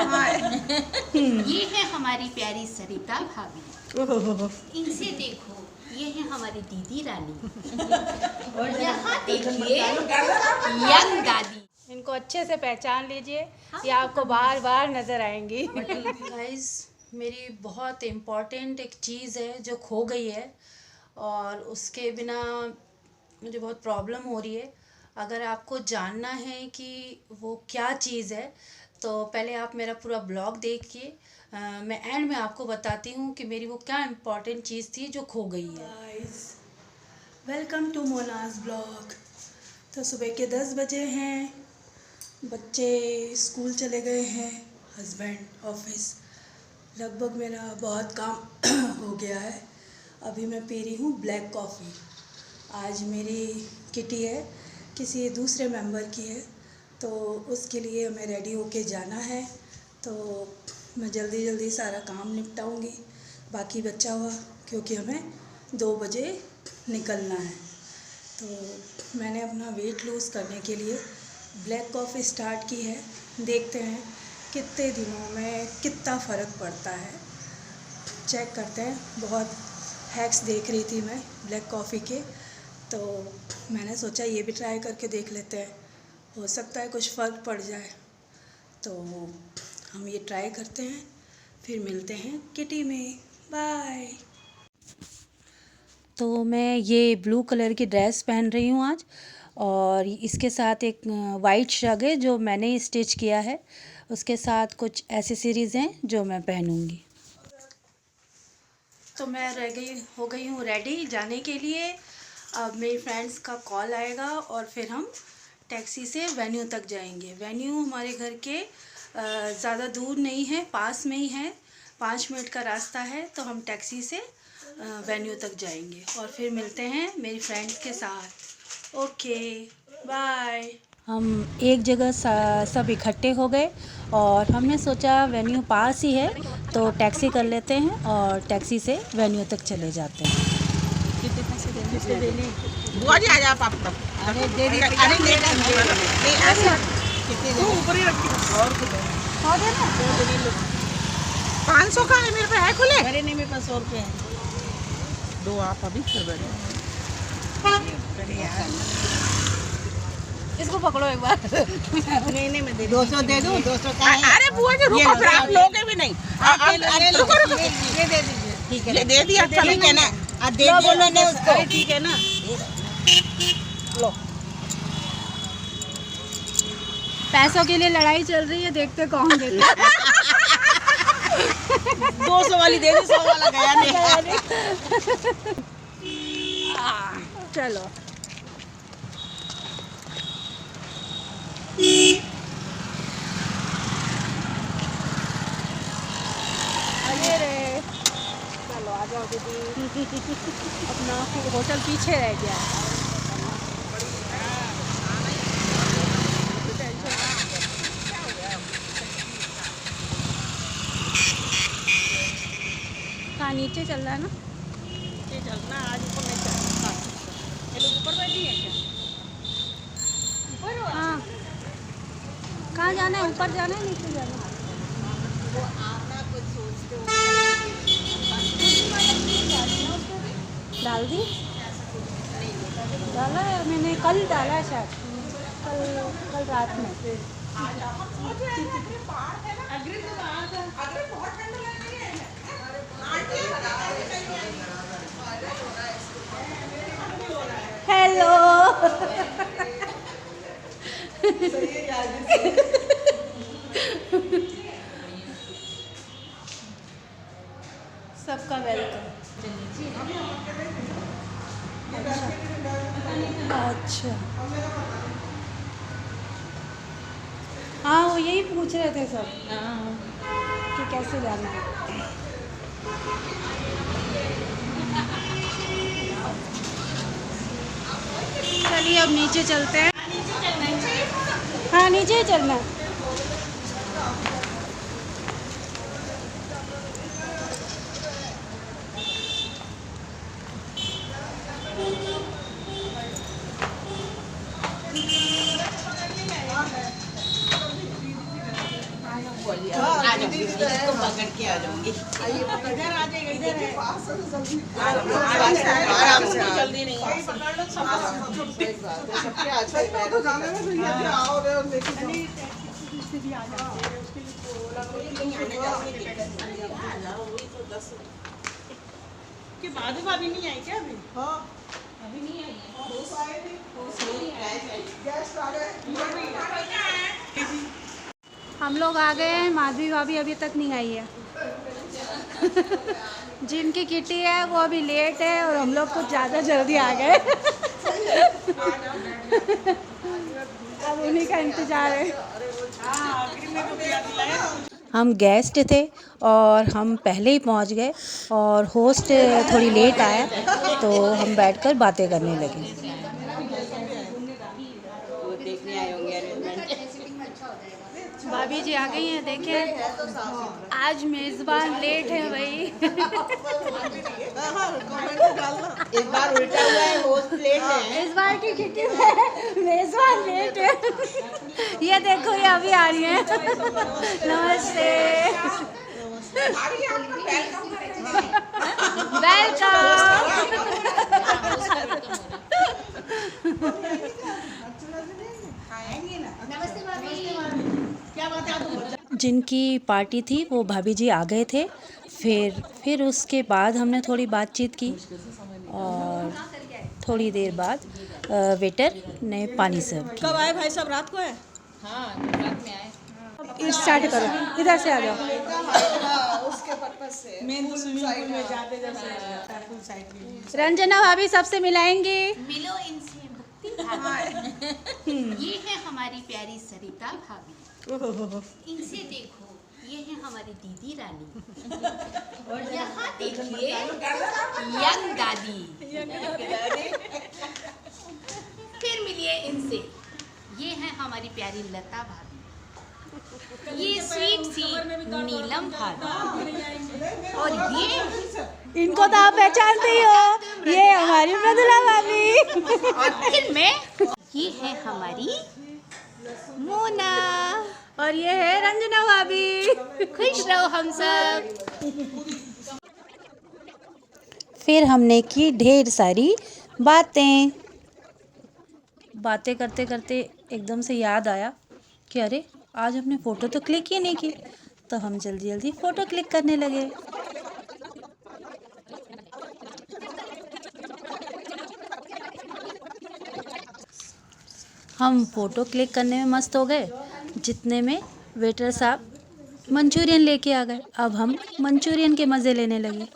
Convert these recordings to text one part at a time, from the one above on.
ये है हमारी प्यारी सरिता भाभी। इनसे देखो, ये है हमारी दीदी रानी। यहाँ देखिए यंग दादी। इनको अच्छे से पहचान लीजिए, ये आपको बार बार नजर आएंगी। गाइस, मेरी बहुत इम्पोर्टेंट एक चीज़ है जो खो गई है और उसके बिना मुझे बहुत प्रॉब्लम हो रही है। अगर आपको जानना है कि वो क्या चीज़ है तो पहले आप मेरा पूरा ब्लॉग देखिए। मैं एंड में आपको बताती हूँ कि मेरी वो क्या इम्पोर्टेंट चीज़ थी जो खो गई है। Guys, welcome to Monaz blog. तो सुबह के 10 बजे हैं, बच्चे स्कूल चले गए हैं, हस्बैंड ऑफिस। लगभग मेरा बहुत काम हो गया है। अभी मैं पी रही हूँ ब्लैक कॉफ़ी। आज मेरी किटी है, किसी दूसरे मेंबर की है, तो उसके लिए हमें रेडी होके जाना है। तो मैं जल्दी जल्दी सारा काम निपटाऊंगी, बाकी बचा हुआ, क्योंकि हमें 2 बजे निकलना है। तो मैंने अपना वेट लूज़ करने के लिए ब्लैक कॉफ़ी स्टार्ट की है। देखते हैं कितने दिनों में कितना फ़र्क पड़ता है, चेक करते हैं। बहुत हैक्स देख रही थी मैं ब्लैक कॉफ़ी के, तो मैंने सोचा ये भी ट्राई करके देख लेते हैं, हो सकता है कुछ फ़र्क पड़ जाए। तो हम ये ट्राई करते हैं, फिर मिलते हैं किटी में। बाय। तो मैं ये ब्लू कलर की ड्रेस पहन रही हूँ आज, और इसके साथ एक वाइट शग है जो मैंने स्टिच किया है। उसके साथ कुछ एसेसरीज़ हैं जो मैं पहनूंगी। तो मैं हो गई हूँ रेडी जाने के लिए। अब मेरी फ्रेंड्स का कॉल आएगा और फिर हम टैक्सी से वेन्यू तक जाएंगे। वेन्यू हमारे घर के ज़्यादा दूर नहीं है, पास में ही है, 5 मिनट का रास्ता है। तो हम टैक्सी से वेन्यू तक जाएंगे और फिर मिलते हैं मेरी फ्रेंड्स के साथ। Okay, bye. हम एक जगह सब इकट्ठे हो गए और हमने सोचा वेन्यू पास ही है तो टैक्सी कर लेते हैं और टैक्सी से वेन्यू तक चले जाते हैं। कितने पैसे देने? बुआ जी आ जा आप तब। अरे दे दी, अरे ले ले ऐसा तू ऊपर ही रख और कुछ हाँ देना 500 का है मेरे पे, है खुले? अरे नहीं, मेरे पास 100 रुपये हैं। दो आप अभी कर बैठे। इसको पकड़ो एक बार। नहीं नहीं, मैं 200 दे दूँ, 200 का है। अरे बुआ जी रुको, फिर आप लोगे भी नहीं। अरे रुको रुको, ये दे दीजिए। ठीक है, ये दे दिया, ठीक है ना? दे बोलो ने उसको। ठीक है ना, लो। पैसों के लिए लड़ाई चल रही है, देखते कौन देता है। 200 वाली दे दी, 100 वाला गया नहीं। चलो अरे रे, चलो आ जाओ दीदी। अपना होटल पीछे रह गया है। कहाँ नीचे चल रहा है ना? नीचे चलना, आज ऊपर नहीं चलना। ये लोग ऊपर बैठी है क्या? ऊपर हाँ, कहाँ जाना है? ऊपर जाना है, नीचे जाना है? वो आपना कुछ सोचते हो। डाल दी? डाला है मैंने, कल डाला है शायद, कल रात में। हेलो। सबका वेलकम। अच्छा, हाँ वो यही पूछ रहे थे सब कि कैसे जाना है। चलिए अब नीचे चलते हैं। हाँ नीचे ही चलना है। आ जाऊंगी, इसको पकड़ के आ जाऊंगी। इधर आ जाइए, इधर है। आराम से जल्दी नहीं है। पकड़ लो के बाद में भाभी नहीं आई क्या अभी? अभी नहीं आई है। हम लोग आ गए हैं, माधवी भाभी अभी तक नहीं आई है। जिनकी किटी है वो अभी लेट है और हम लोग कुछ ज़्यादा जल्दी आ गए। अब उन्हीं का इंतजार है। हम गेस्ट थे और हम पहले ही पहुंच गए और होस्ट थोड़ी लेट आया तो हम बैठकर बातें करने लगे। वो देखने आए होंगे अरेंजमेंट। भाभी जी आ गई हैं, देखिए आज मेज़बान लेट है भाई। इस बार उल्टा हुआ है, होस्ट लेट है। इस बार की किटी में मेज़बान लेट है। ये देखो ये अभी आ रही है। नमस्ते, जिनकी पार्टी थी वो भाभी जी आ गए थे। फिर उसके बाद हमने थोड़ी बातचीत की और थोड़ी देर बाद वेटर ने पानी सर्व किया। कब आए भाई साहब? रात को है। हाँ, रात में आए। स्टार्ट करो, इधर से आ जाओ। उसके पर्पस से मेन स्विमिंग पूल में जाते जैसे रंजना भाभी सबसे मिलाएंगी। मिलो इनसे, मुक्ति भाभी। ये है हमारी प्यारी सरिता भाभी। इनसे देखो, ये है हमारी दीदी रानी। और यहाँ देखिए यंग दादी। फिर मिलिए इनसे, ये है हमारी प्यारी लता भाभी। ये स्वीट सी नीलम भाभी। और ये इनको तो आप पहचानते ही हो, ये हमारी मृदुला भाभी। और फिर मैं, ये है हमारी मोना। और ये है रंजना भाभी। खुश रहो हम सब। फिर हमने की ढेर सारी बातें करते करते एकदम से याद आया कि अरे आज हमने फ़ोटो तो क्लिक ही नहीं की, तो हम जल्दी जल्दी फ़ोटो क्लिक करने लगे। हम फ़ोटो क्लिक करने में मस्त हो गए, जितने में वेटर साहब मंचूरियन लेके आ गए। अब हम मंचूरियन के मज़े लेने लगे।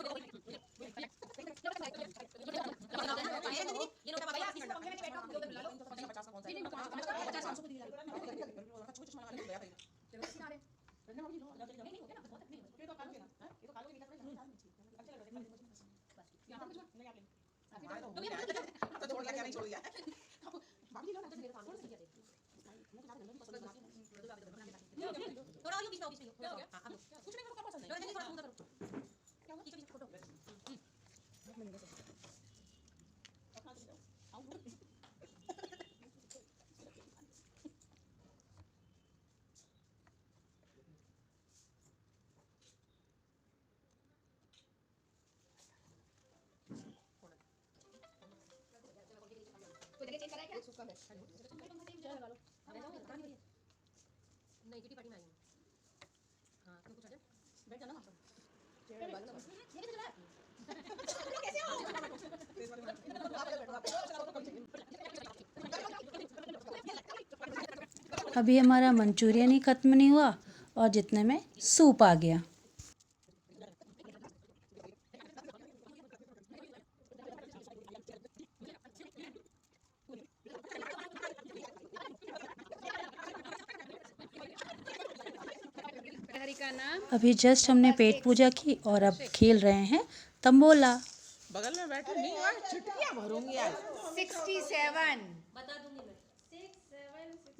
अभी हमारा मंचूरियन ही ख़त्म नहीं हुआ और जितने में सूप आ गया। अभी जस्ट हमने पेट पूजा की और अब खेल रहे हैं तंबोला। बगल में बैठे नहीं हुआ, छुट्टियां भरूंगी आज। 67।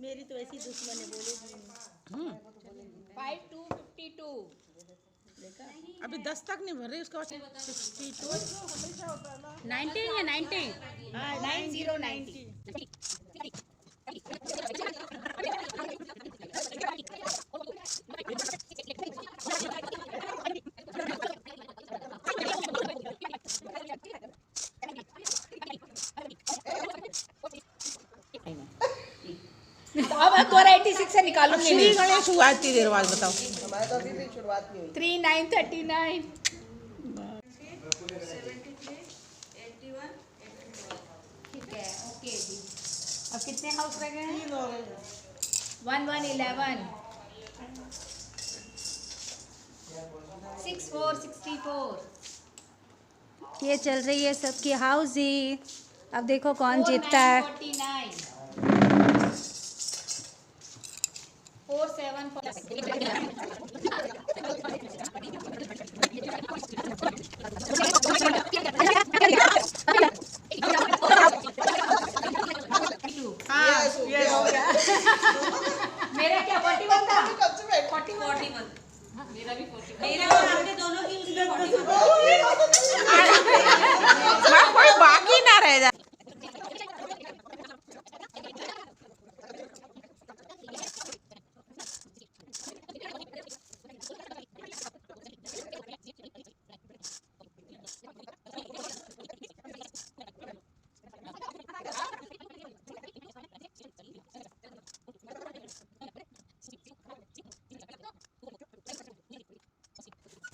मेरी तो ऐसी दुश्मन है, बोले 5 to 52। अभी 10 तक नहीं भर रही, उसके बाद 62 19 या 90? 90 90। 486 से निकालूंगी श्री गणेश हुआ इतनी देर बाद बताओ। 3939। ठीक है, ओके जी। अब कितने हाउस रह गए हैं? 1111 6464। ये चल रही है सबकी हाउसी। अब देखो कौन जीतता है। 4949 मेरा क्या 41 था? 41 मेरा भी 41। मेरा और आपने दोनों की उसमें 41। कोई बाकी ना रह जाए।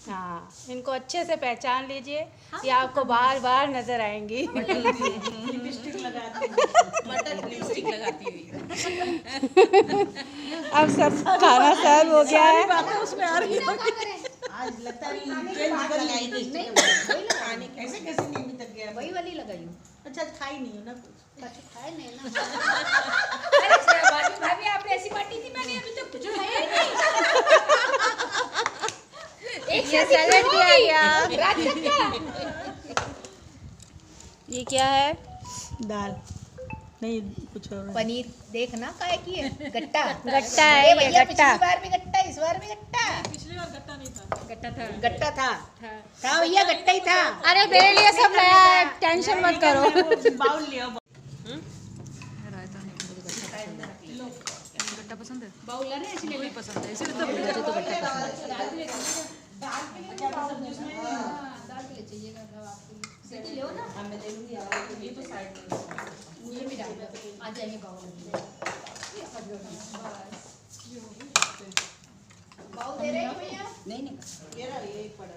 हाँ, इनको अच्छे से पहचान लीजिए, ये आपको बार बार नजर आएंगी। लिपस्टिक लगाती हुई। अब सब खाना सर्व हो गया है। बातें उसमें आ रही है। आज लगता है चेंज कर ली। खाने कैसे कैसे नींद तक गया। वही वाली लगाई हूँ। अच्छा खाई नहीं हो ना कुछ। अच्छा खाए नहीं ना। अरे भाभी आपने ऐसी बाटी थी, मैंने अभी तक कुछ खाया ही नहीं। एक ये सैलेड भी आ गया। रात तक क्या? ये क्या है? दाल नहीं कुछ और है। पनीर देखना काय की है गट्टा गट्टा है ए ये, भैया, गट्टा। पिछली बार भी गट्टा, इस बार भी गट्टा। पिछली बार गट्टा नहीं था। गट्टा था भैया, गट्टा ही था। अरे मेरे लिए सब नया है, टेंशन मत करो। बाउल लिया। बाउल ला रहे हैं इसलिए पसंद है, इसलिए तो गट्टा पसंद है। दाल के लिए चाहिएगा आपको सीधी लो ना। मैं ले लूंगी, ये तो साइड में मुझे भी डाल दो। आ जाएंगे बाउल में। बाउल दे रहे हैं भैया? नहीं ये रहा, ये एक पड़ा।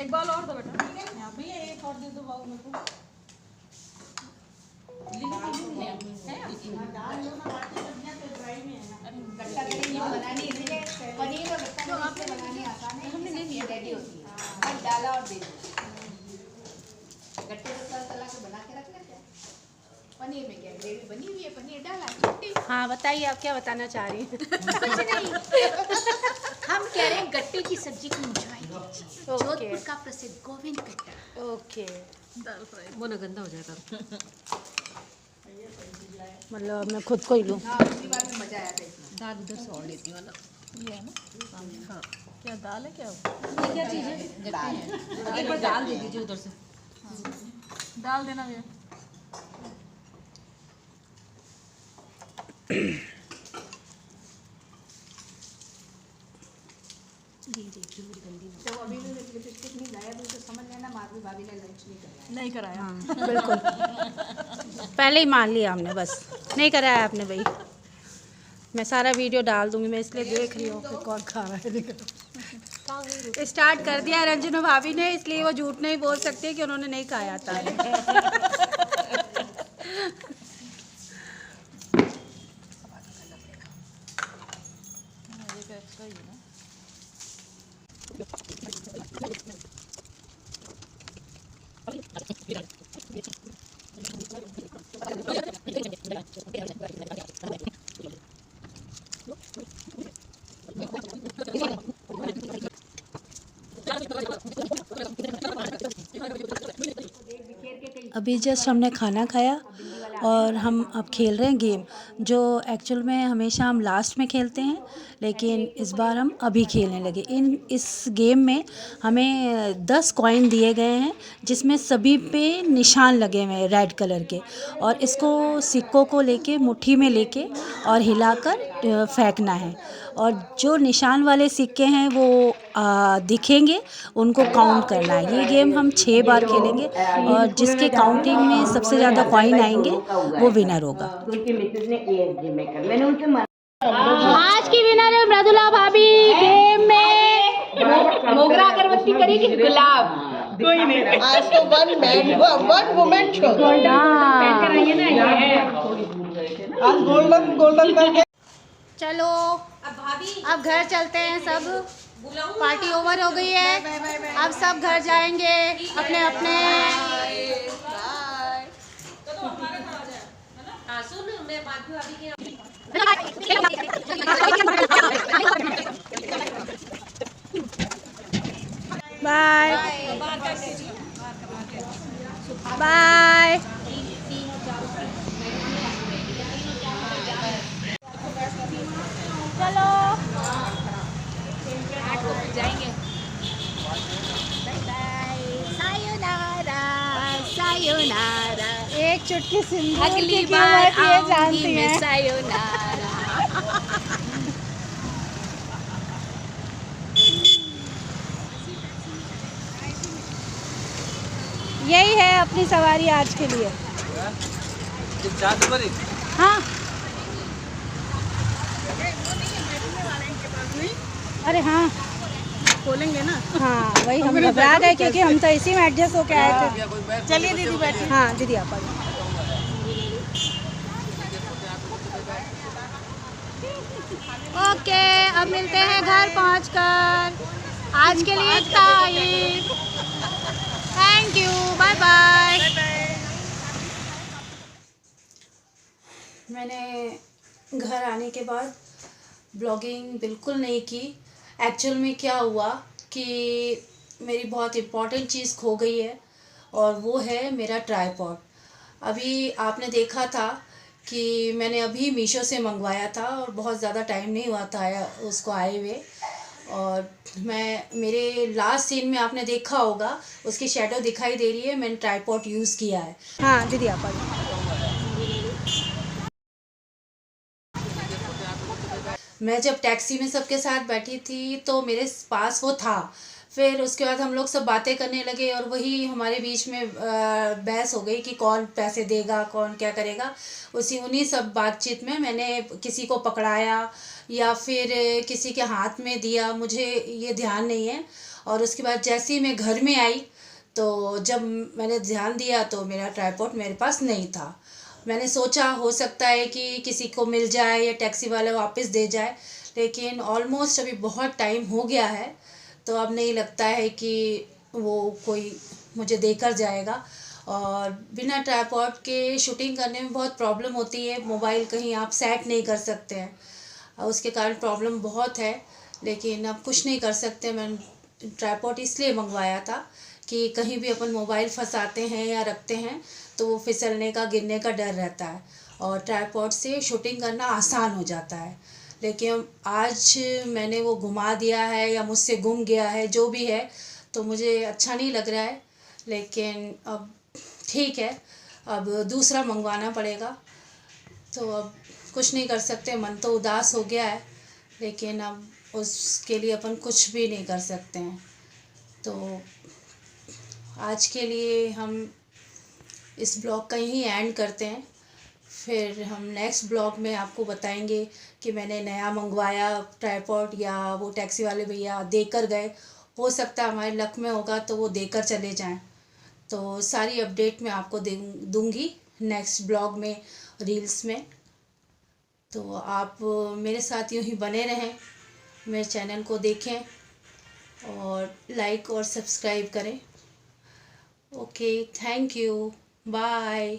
एक बाउल और दो बेटा। यहाँ भैया एक और दे दो बाउल मेरे को। दाल लो ना, बाकी सब्जियां तो ड्राई में है ना। गट्टा करी बनानी इसलिए पनीर और गट्टा तो आपने बनानी आसान है, हमने नहीं लिया रेडी होती है। बस डाला और दे दो। गट्टे को तला के बना के रख लेते हैं। पनीर में क्या ग्रेवी बनी हुई है, पनीर डाला छुट्टी। हाँ बताइए, आप क्या बताना चाह रही हैं? कुछ नहीं, हम कह रहे हैं गट्टे की सब्जी की ऊंचाई जोधपुर का प्रसिद्ध गोविंद गट्टा। ओके, वो ना गंदा हो जाएगा। मतलब अब मैं खुद को ही लूँ। हाँ, पिछली बार में मजा आया था इसमें। दाल उधर से और लेती हूँ ना। ये है ना। हाँ क्या दाल है क्या? ये क्या चीज़ है? गट्टे हैं। एक बार दाल दे दीजिए उधर से। दाल देना भैया। जब अभी भी लिपस्टिक नहीं लाया तो समझ लेना माधवी भाभी ने लंच नहीं कराया। नहीं कराया। बिल्कुल, पहले ही मान लिया हमने, बस नहीं कराया आपने भाई। मैं सारा वीडियो डाल दूंगी, मैं इसलिए देख रही हूँ कि कौन खा रहा है। स्टार्ट कर दिया रंजना भाभी ने, इसलिए वो झूठ नहीं बोल सकती कि उन्होंने नहीं खाया था। अभी जस्ट हमने खाना खाया और हम अब खेल रहे हैं गेम। जो एक्चुअल में हमेशा हम लास्ट में खेलते हैं, लेकिन इस बार हम अभी खेलने लगे। इस गेम में हमें 10 कॉइन दिए गए हैं, जिसमें सभी पे निशान लगे हुए हैं रेड कलर के, और इसको सिक्कों को लेके मुट्ठी में लेके और हिलाकर फेंकना है, और जो निशान वाले सिक्के हैं वो दिखेंगे, उनको काउंट करना है। ये गेम हम 6 बार खेलेंगे, और जिसके काउंटिंग में सबसे ज़्यादा कॉइन आएंगे वो विनर होगा। आज की विनर है मृदुला भाभी। गेम में मोगरा अगरबत्ती करेगी गुलाब। कोई नहीं, आज तो वन वुमेन शो। आज गोल्डन करके चलो अब घर चलते हैं सब। पार्टी ओवर हो गई है, अब सब घर जाएंगे अपने अपने। Bye bye. चलो जाएंगे। सायोनारा सायोनारा, एक चुटकी सिंदूर अगली की बार कीमत ये जानती आऊंगी मैं। हैं। सायोनारा। यही है अपनी सवारी आज के लिए। हाँ, अरे हाँ खोलेंगे ना। हाँ, वही हम घबरा गए क्योंकि हम तो इसी में एडजस्ट होके आए थे। चलिए दीदी बैठिए। हाँ दीदी आप आइए। ओके, अब मिलते हैं घर पहुंचकर। आज के लिए इतना ही। Thank you, bye bye. मैंने घर आने के बाद ब्लॉगिंग बिल्कुल नहीं की। एक्चुअल में क्या हुआ कि मेरी बहुत इम्पॉर्टेंट चीज़ खो गई है, और वो है मेरा ट्राइपॉड। अभी आपने देखा था कि मैंने अभी मीशो से मंगवाया था, और बहुत ज़्यादा टाइम नहीं हुआ था उसको आए हुए। और मेरे लास्ट सीन में आपने देखा होगा, उसकी शैडो दिखाई दे रही है। मैंने ट्राइपॉड यूज़ किया है। हाँ दीदी आप आइए। मैं जब टैक्सी में सबके साथ बैठी थी तो मेरे पास वो था। फिर उसके बाद हम लोग सब बातें करने लगे, और वही हमारे बीच में बहस हो गई कि कौन पैसे देगा, कौन क्या करेगा। उन्हीं सब बातचीत में मैंने किसी को पकड़ाया या फिर किसी के हाथ में दिया, मुझे ये ध्यान नहीं है। और उसके बाद जैसे ही मैं घर में आई, तो जब मैंने ध्यान दिया तो मेरा ट्राइपॉड मेरे पास नहीं था। मैंने सोचा हो सकता है कि किसी को मिल जाए या टैक्सी वाला वापस दे जाए, लेकिन ऑलमोस्ट अभी बहुत टाइम हो गया है, तो अब नहीं लगता है कि वो कोई मुझे देकर जाएगा। और बिना ट्राइपॉड के शूटिंग करने में बहुत प्रॉब्लम होती है। मोबाइल कहीं आप सेट नहीं कर सकते हैं, उसके कारण प्रॉब्लम बहुत है। लेकिन अब कुछ नहीं कर सकते। मैंने ट्राइपॉड इसलिए मंगवाया था कि कहीं भी अपन मोबाइल फंसाते हैं या रखते हैं तो वो फिसलने का, गिरने का डर रहता है, और ट्राइपॉड से शूटिंग करना आसान हो जाता है। लेकिन आज मैंने वो घुमा दिया है या मुझसे गुम गया है, जो भी है, तो मुझे अच्छा नहीं लग रहा है। लेकिन अब ठीक है, अब दूसरा मंगवाना पड़ेगा। तो अब कुछ नहीं कर सकते, मन तो उदास हो गया है, लेकिन अब उसके लिए अपन कुछ भी नहीं कर सकते हैं। तो आज के लिए हम इस ब्लॉग का यहीं एंड करते हैं। फिर हम नेक्स्ट ब्लॉग में आपको बताएंगे कि मैंने नया मंगवाया ट्राइपॉड या वो टैक्सी वाले भैया देकर गए। हो सकता है हमारे लक में होगा तो वो देकर चले जाएं। तो सारी अपडेट मैं आपको दूंगी नेक्स्ट ब्लॉग में, रील्स में। तो आप मेरे साथ यूँ ही बने रहें, मेरे चैनल को देखें और लाइक और सब्सक्राइब करें। Okay, thank you, bye.